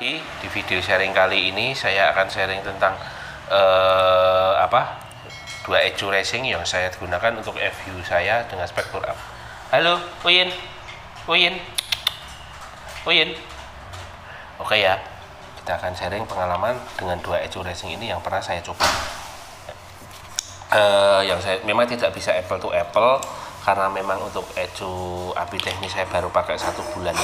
Di video sharing kali ini saya akan sharing tentang dua ECU racing yang saya gunakan untuk FU saya dengan spek bore up. Halo, Uyin. Oke ya, kita akan sharing pengalaman dengan dua ECU racing ini yang pernah saya coba. Yang saya memang tidak bisa apple to apple karena memang untuk ECU API teknis saya baru pakai 1 bulan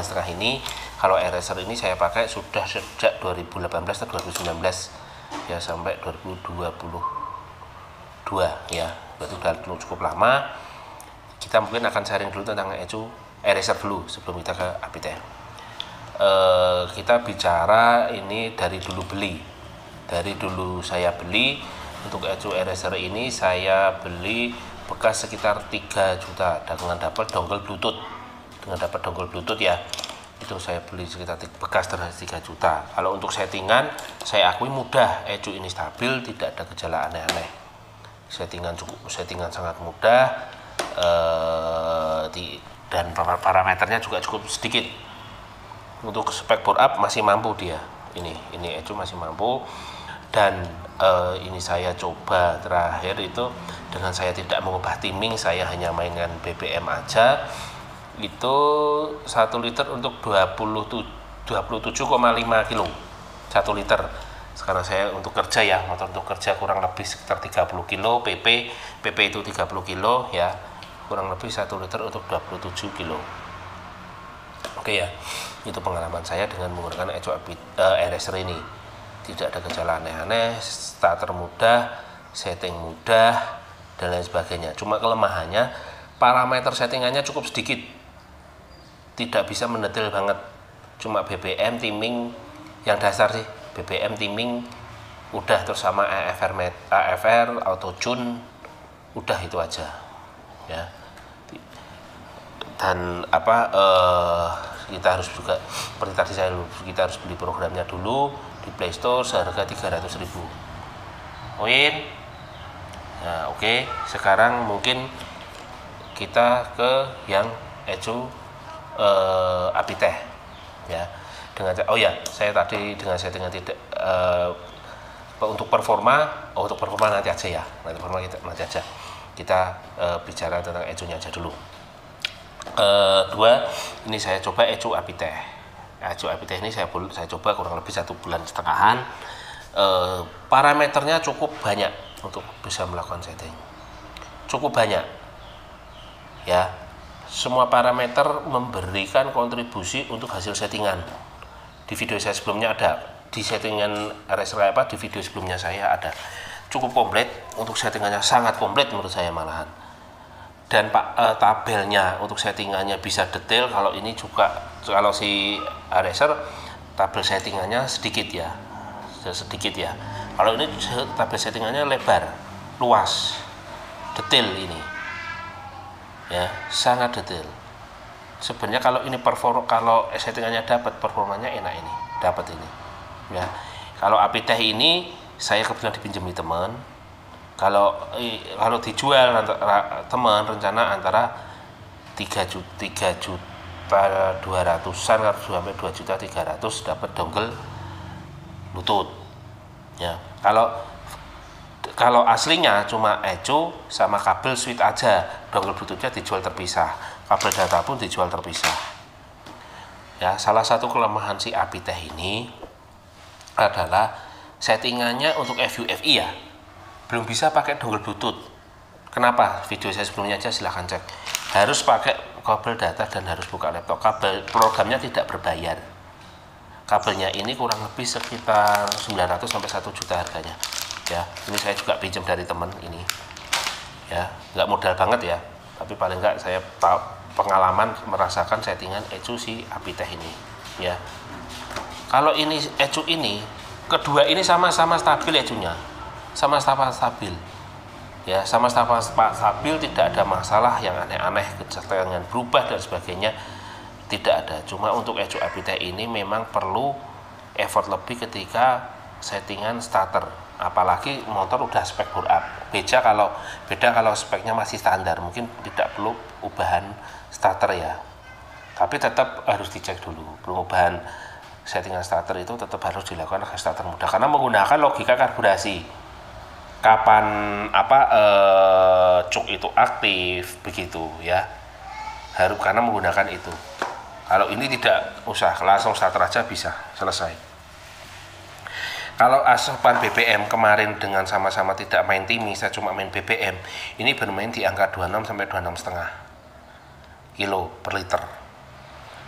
setengah ini. Kalau eraser ini saya pakai sudah sejak 2018 atau 2019 ya sampai 2022 ya, berarti sudah cukup lama. Kita mungkin akan sharing dulu tentang ECU eraser dulu sebelum kita ke API tech. Kita bicara ini dari dulu saya beli. Untuk ECU eraser ini saya beli bekas sekitar 3 juta dengan dapat dongle bluetooth ya. Itu saya beli sekitar bekas terhadap 3 juta. Kalau untuk settingan saya akui mudah, ECU ini stabil, tidak ada gejala aneh-aneh. Settingan sangat mudah, dan parameternya juga cukup sedikit. Untuk spek bore up masih mampu dia. Ini ECU masih mampu. Dan ini saya coba terakhir itu dengan saya tidak mengubah timing, saya hanya mainkan BBM aja. Itu 1 liter untuk 27,5 kilo 1 liter. Sekarang saya untuk kerja ya, motor untuk kerja kurang lebih sekitar 30 kilo, PP itu 30 kilo ya, kurang lebih 1 liter untuk 27 kilo. Oke ya, itu pengalaman saya dengan menggunakan ECU eraser ini. Tidak ada gejala aneh-aneh, starter mudah, setting mudah, dan lain sebagainya. Cuma kelemahannya parameter settingannya cukup sedikit, tidak bisa mendetail banget. Cuma BBM timing yang dasar sih, BBM timing udah, terus sama AFR auto tune udah, itu aja ya. Dan kita harus juga seperti tadi kita harus beli programnya dulu di Play Store seharga 300.000. Nah, oke. Sekarang mungkin kita ke yang ECU API tech ya. Saya tadi dengan settingan tidak untuk performa nanti aja ya. Nanti aja. Kita bicara tentang ECU-nya aja dulu. Ini saya coba ECU API tech. ECU API tech ini saya coba kurang lebih 1,5 bulan. Parameternya cukup banyak untuk bisa melakukan setting. Cukup banyak ya. Semua parameter memberikan kontribusi untuk hasil settingan. Di video saya sebelumnya ada, di settingan eraser apa, di video sebelumnya saya ada. Cukup komplit, untuk settingannya sangat komplit menurut saya malahan. Dan tabelnya untuk settingannya bisa detail. Kalau ini juga, kalau si eraser tabel settingannya sedikit ya. Kalau ini tabel settingannya lebar, luas, detail ini ya, sangat detail. Sebenarnya kalau ini kalau settingannya dapat, performanya enak, ini dapat ini ya. Kalau API tech ini saya kebetulan dipinjami teman. Kalau dijual teman, rencana antara 3.200.000-an sampai 2.300.000 dapat dongle bluetooth ya. Kalau aslinya cuma ECU sama kabel switch aja, dongle bluetoothnya dijual terpisah, kabel data pun dijual terpisah ya. Salah satu kelemahan si API tech ini adalah settingannya untuk FUFI ya, belum bisa pakai dongle bluetooth. Kenapa? Video saya sebelumnya aja silahkan cek. Harus pakai kabel data dan harus buka laptop. Kabel programnya tidak berbayar. Kabelnya ini kurang lebih sekitar 900 sampai 1 juta harganya ya. Ini saya juga pinjam dari teman ini ya, nggak modal banget ya, tapi paling nggak saya pengalaman merasakan settingan ECU si API tech ini ya. Kalau ini ECU ini kedua ini sama-sama stabil, ECU-nya sama-sama stabil ya, sama-sama stabil, tidak ada masalah yang aneh-aneh, kecenderungan berubah dan sebagainya, tidak ada. Cuma untuk ECU API tech ini memang perlu effort lebih ketika settingan starter, apalagi motor udah spek bore up. Beda kalau speknya masih standar, mungkin tidak perlu ubahan starter ya, tapi tetap harus dicek dulu. Perubahan settingan starter itu tetap harus dilakukan agar starter mudah, karena menggunakan logika karburasi. Kapan cuk itu aktif begitu ya, harus karena menggunakan itu. Kalau ini tidak usah, langsung starter aja bisa selesai. Kalau asupan BBM kemarin dengan sama-sama tidak main timing, saya cuma main BBM, ini bermain di angka 26 sampai 26,5 kilo per liter.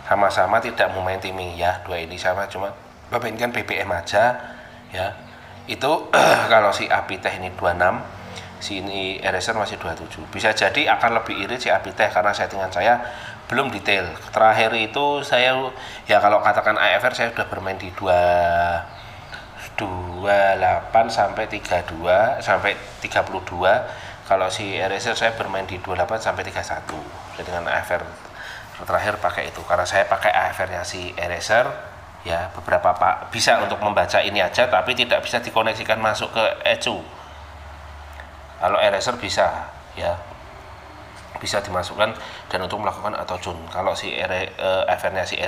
Sama-sama tidak mau main timing ya, dua ini sama, cuma mainkan BBM aja ya. Itu kalau si Apiteh ini 26, si ini Eraser masih 27. Bisa jadi akan lebih irit si Apiteh karena settingan saya belum detail. Terakhir itu saya ya kalau katakan AFR saya sudah bermain di 28 sampai 32 sampai 32. Kalau si Eraser saya bermain di 28 sampai 31. Dengan AFR terakhir pakai itu karena saya pakai AFR-nya si Eraser. Ya, beberapa bisa untuk membaca ini aja, tapi tidak bisa dikoneksikan masuk ke ECU. Kalau Eraser bisa, ya, bisa dimasukkan dan untuk melakukan auto tune. Kalau si FR-nya si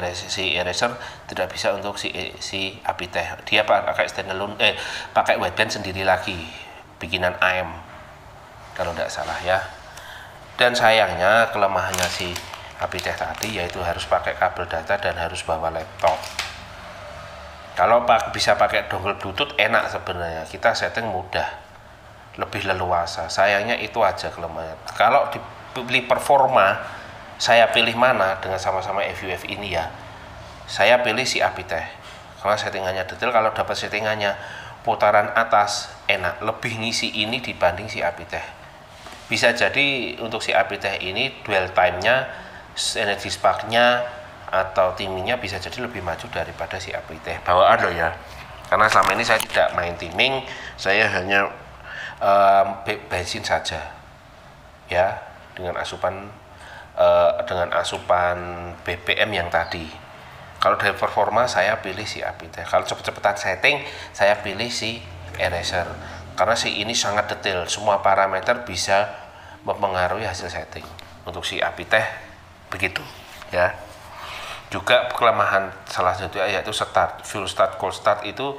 Eraser tidak bisa untuk si Apiteh. Dia pakai standalone, pakai wideband sendiri lagi, bikinan AM, kalau tidak salah ya. Dan sayangnya kelemahannya si Apiteh tadi yaitu harus pakai kabel data dan harus bawa laptop. Kalau bisa pakai dongle Bluetooth enak sebenarnya, kita setting mudah, lebih leluasa. Sayangnya itu aja kelemahannya. Kalau dipilih performa, saya pilih mana dengan sama-sama FUF ini ya, saya pilih si Apiteh karena settingannya detail. Kalau dapat settingannya putaran atas enak, lebih ngisi ini dibanding si Apiteh. Bisa jadi untuk si Apiteh ini dwell time-nya, energy spark-nya atau timingnya bisa jadi lebih maju daripada si Apiteh bawaan loh ya, karena selama ini saya tidak main timing, saya hanya bensin saja ya, dengan asupan BBM yang tadi. Kalau dari performa saya pilih si Apiteh, kalau cepet-cepetan setting saya pilih si Eraser karena si ini sangat detail, semua parameter bisa mempengaruhi hasil setting. Untuk si Apiteh begitu ya. Juga kelemahan salah satunya yaitu start, full start, cold start itu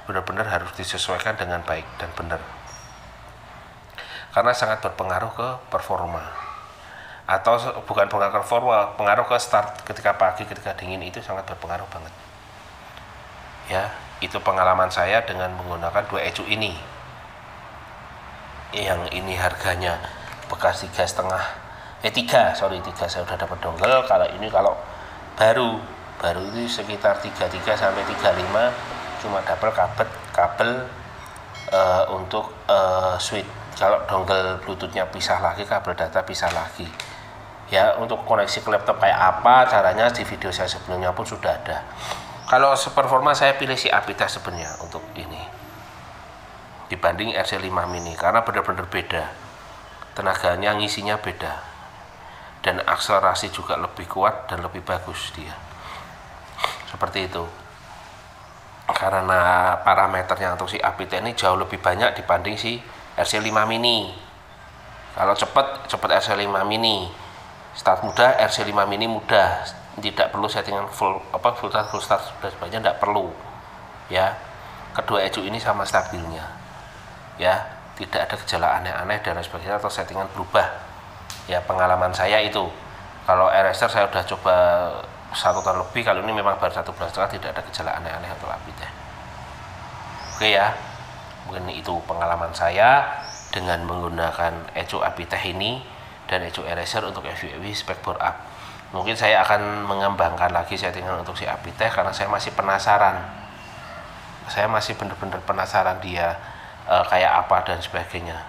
benar-benar harus disesuaikan dengan baik dan benar, karena sangat berpengaruh ke performa, atau bukan pengaruh ke performa, pengaruh ke start ketika pagi, ketika dingin itu sangat berpengaruh banget ya. Itu pengalaman saya dengan menggunakan dua ECU ini, yang ini harganya bekas 3,5 3 saya udah dapat dongle. Kalau ini kalau baru itu sekitar 33 sampai 35, cuma double kabel untuk switch. Kalau dongle Bluetooth-nya pisah lagi, kabel data pisah lagi ya. Untuk koneksi ke laptop kayak apa caranya di video saya sebelumnya pun sudah ada. Kalau performa saya pilih si Apiteh sebenarnya untuk ini dibanding RC5 mini karena benar-benar beda, tenaganya ngisinya beda dan akselerasi juga lebih kuat dan lebih bagus dia, seperti itu. Karena parameternya untuk si Apiteh ini jauh lebih banyak dibanding si RC5 mini. Kalau cepat RC5 mini, start mudah, RC5 mini mudah, tidak perlu settingan full start dan sebagainya, tidak perlu ya. Kedua ECU ini sama stabilnya ya, tidak ada gejala aneh-aneh dan sebagainya atau settingan berubah ya. Pengalaman saya itu, kalau Eraser saya udah coba 1 tahun lebih, kalau ini memang baru 1 bulan setengah, tidak ada gejala aneh-aneh untuk Apiteh. Oke ya, mungkin itu pengalaman saya dengan menggunakan ECU Apiteh ini dan ECU Eraser untuk FUV spek bore up. Mungkin saya akan mengembangkan lagi settingan untuk si Apiteh karena saya masih penasaran, saya masih benar-benar penasaran dia kayak apa dan sebagainya.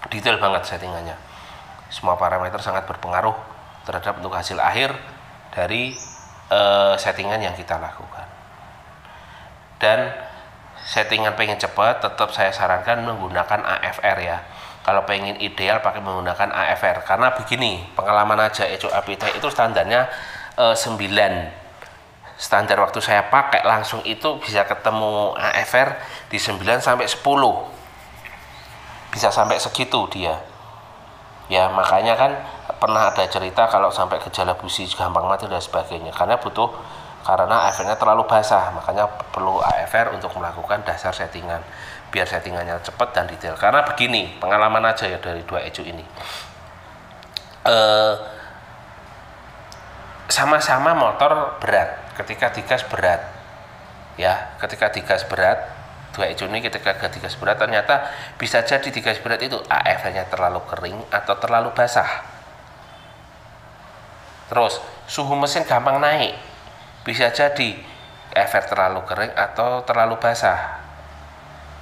Detail banget settingannya, semua parameter sangat berpengaruh terhadap untuk hasil akhir dari settingan yang kita lakukan. Dan settingan pengen cepat, tetap saya sarankan menggunakan AFR ya. Kalau pengen ideal pakai menggunakan AFR, karena begini, pengalaman aja ECU Apiteh itu standarnya 9. Standar waktu saya pakai langsung itu bisa ketemu AFR di 9 sampai 10, bisa sampai segitu dia ya. Makanya kan pernah ada cerita kalau sampai gejala busi gampang mati dan sebagainya, karena butuh karena AFR-nya terlalu basah, makanya perlu AFR untuk melakukan dasar settingan biar settingannya cepat dan detail. Karena begini, pengalaman aja ya dari dua ecu ini, sama-sama motor berat, ketika digas berat ya, ketika digas berat dua ecu ini ketika digas berat ternyata bisa jadi digas berat itu AFR-nya terlalu kering atau terlalu basah. Terus suhu mesin gampang naik, bisa jadi AFR terlalu kering atau terlalu basah.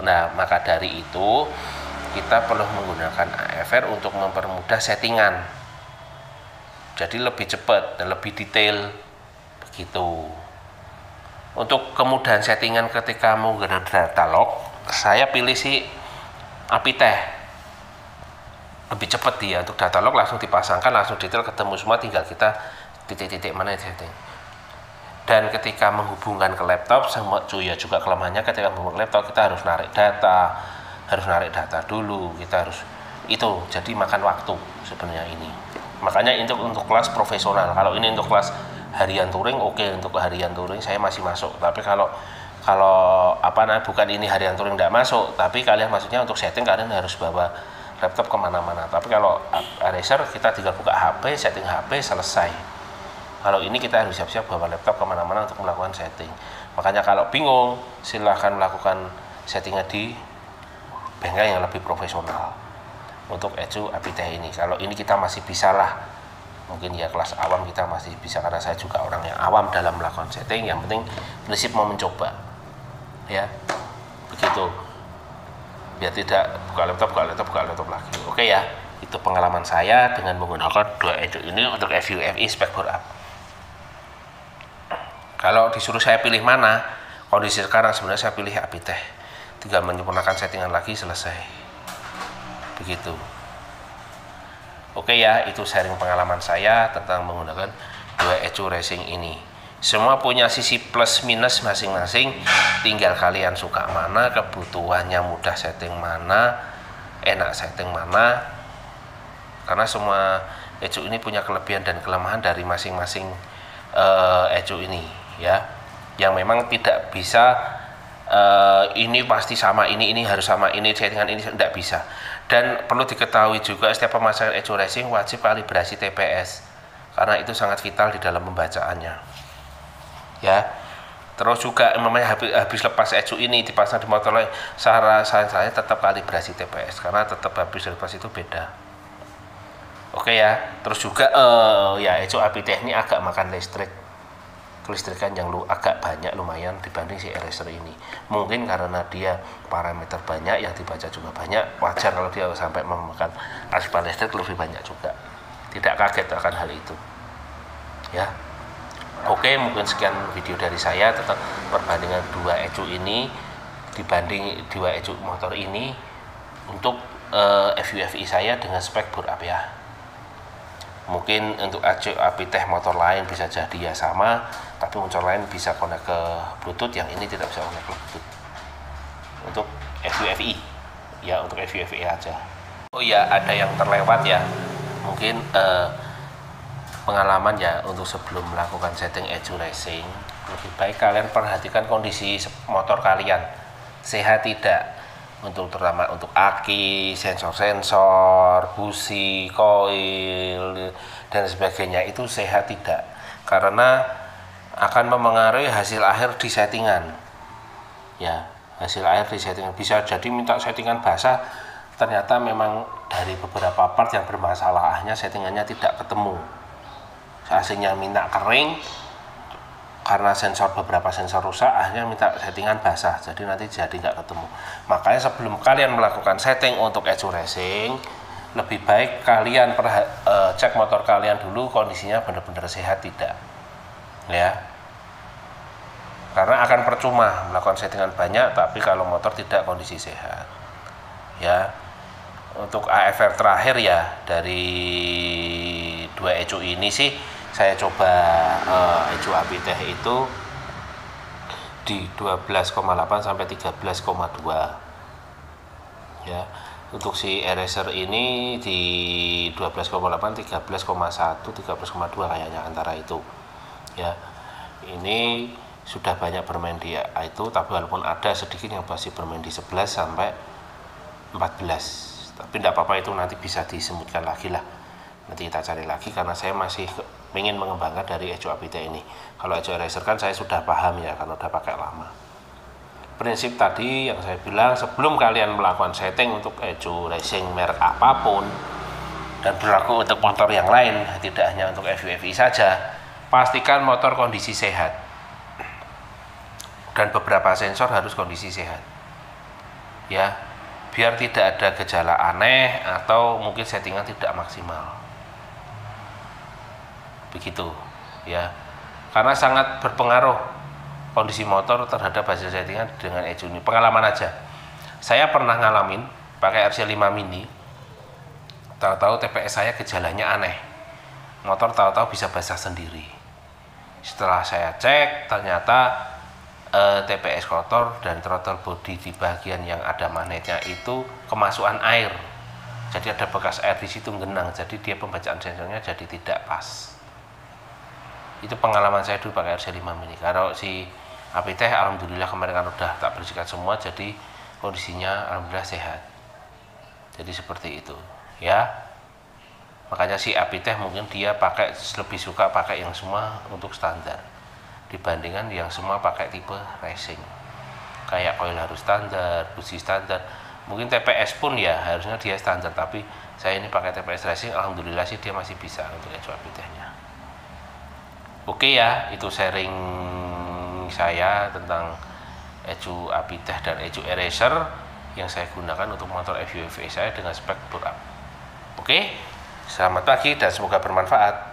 Nah, maka dari itu kita perlu menggunakan AFR untuk mempermudah settingan, jadi lebih cepat dan lebih detail begitu. Untuk kemudahan settingan ketika menggunakan data log, saya pilih si Apiteh, lebih cepat dia. Untuk data log langsung dipasangkan, langsung detail ketemu semua, tinggal kita titik-titik mana setting. Dan ketika menghubungkan ke laptop, sama ya juga kelemahannya ketika menghubungkan ke laptop kita harus narik data dulu, kita harus itu, jadi makan waktu sebenarnya ini. Makanya untuk kelas profesional, kalau ini untuk kelas harian touring, oke, untuk harian touring saya masih masuk. Tapi kalau bukan ini harian touring tidak masuk, tapi kalian maksudnya untuk setting kalian harus bawa laptop kemana-mana. Tapi kalau racer kita tinggal buka HP, setting HP, selesai. Kalau ini kita harus siap-siap bawa laptop kemana-mana untuk melakukan setting. Makanya kalau bingung, silahkan melakukan settingnya di bengkel yang lebih profesional. Untuk ecu Apiteh ini, kalau ini kita masih bisa lah, mungkin ya kelas awam kita masih bisa, karena saya juga orang yang awam dalam melakukan setting. Yang penting prinsip mau mencoba, ya begitu, biar tidak buka laptop lagi. Oke ya, itu pengalaman saya dengan menggunakan dua ecu ini untuk FUFI spek bore up. Kalau disuruh saya pilih mana, kondisi sekarang sebenarnya saya pilih Apiteh, tinggal menyempurnakan settingan lagi, selesai begitu. Oke ya, itu sharing pengalaman saya tentang menggunakan dua ecu racing ini. Semua punya sisi plus minus masing-masing, tinggal kalian suka mana, kebutuhannya mudah setting mana, enak setting mana. Karena semua ecu ini punya kelebihan dan kelemahan dari masing-masing ecu ini ya, yang memang tidak bisa ini pasti sama ini harus sama ini, settingan ini tidak bisa. Dan perlu diketahui juga, setiap pemasangan ecu racing wajib kalibrasi TPS, karena itu sangat vital di dalam pembacaannya ya. Terus juga namanya habis lepas ecu ini dipasang di motor lain, saran saya tetap kalibrasi TPS, karena tetap habis lepas itu beda. Oke ya. Terus juga ya ecu Apiteh ini agak makan kelistrikan yang agak banyak, lumayan dibanding si racer ini. Mungkin karena dia parameter banyak, yang dibaca juga banyak, wajar kalau dia sampai memakan asupan listrik lebih banyak juga. Tidak kaget akan hal itu ya. Oke, mungkin sekian video dari saya tentang perbandingan dua ecu ini dibanding dua ecu motor ini untuk FUFI saya dengan spek bore up ya. Mungkin untuk ecu Apiteh motor lain bisa jadi ya sama, tapi motor lain bisa connect ke Bluetooth, yang ini tidak bisa connect ke Bluetooth. Untuk FUFI ya, untuk FUFI aja. Oh ya, ada yang terlewat ya, mungkin pengalaman ya, untuk sebelum melakukan setting ecu racing lebih baik kalian perhatikan kondisi motor kalian sehat tidak, untuk terutama untuk aki, sensor-sensor, busi, koil dan sebagainya itu sehat tidak, karena akan memengaruhi hasil akhir di settingan ya. Hasil akhir di settingan bisa jadi minta settingan basah, ternyata memang dari beberapa part yang bermasalah, akhirnya settingannya tidak ketemu. Hasilnya minta kering karena beberapa sensor rusak, akhirnya minta settingan basah, jadi nanti jadi nggak ketemu. Makanya sebelum kalian melakukan setting untuk ecu racing, lebih baik kalian cek motor kalian dulu kondisinya benar-benar sehat tidak ya, karena akan percuma melakukan settingan banyak tapi kalau motor tidak kondisi sehat ya. Untuk AFR terakhir ya dari dua ecu ini sih, saya coba ecu Apiteh itu di 12,8 sampai 13,2 ya. Untuk si eraser ini di 12,8, 13,1, 13,2 kayaknya antara itu ya. ini sudah banyak bermain di itu, tapi walaupun ada sedikit yang masih bermain di 11 sampai 14, tapi tidak apa-apa, itu nanti bisa disemutkan lagi lah, nanti kita cari lagi, karena saya masih ingin mengembangkan dari Echo Apiteh ini. Kalau Echo Eraser kan saya sudah paham ya, karena udah pakai lama. Prinsip tadi yang saya bilang, sebelum kalian melakukan setting untuk Echo Racing merek apapun, dan berlaku untuk motor yang lain, tidak hanya untuk FUFI saja, pastikan motor kondisi sehat. Dan beberapa sensor harus kondisi sehat. Ya, biar tidak ada gejala aneh atau mungkin settingan tidak maksimal. Begitu, ya. Karena sangat berpengaruh kondisi motor terhadap hasil settingan dengan Echo ini. Pengalaman aja. Saya pernah ngalamin pakai RC5 Mini. Tahu-tahu TPS saya gejalanya aneh. Motor tahu-tahu bisa basah sendiri. Setelah saya cek, ternyata TPS kotor dan throttle body di bagian yang ada magnetnya itu kemasukan air. Jadi ada bekas air di situ genang. Jadi dia pembacaan sensornya jadi tidak pas. Itu pengalaman saya dulu pakai RC5 Mini. Kalau si Apiteh alhamdulillah kemarin kan udah tak bersihkan semua, jadi kondisinya alhamdulillah sehat. Jadi seperti itu, ya. Makanya si Apiteh mungkin dia pakai lebih suka pakai yang semua untuk standar dibandingkan yang semua pakai tipe racing. Kayak coil harus standar, busi standar. Mungkin TPS pun ya harusnya dia standar, tapi saya ini pakai TPS racing, alhamdulillah sih dia masih bisa untuk Echo Apitehnya. Oke ya, itu sharing saya tentang Echo Apiteh dan Echo Eraser yang saya gunakan untuk motor FUFI saya dengan spek bore up. Oke, selamat pagi dan semoga bermanfaat.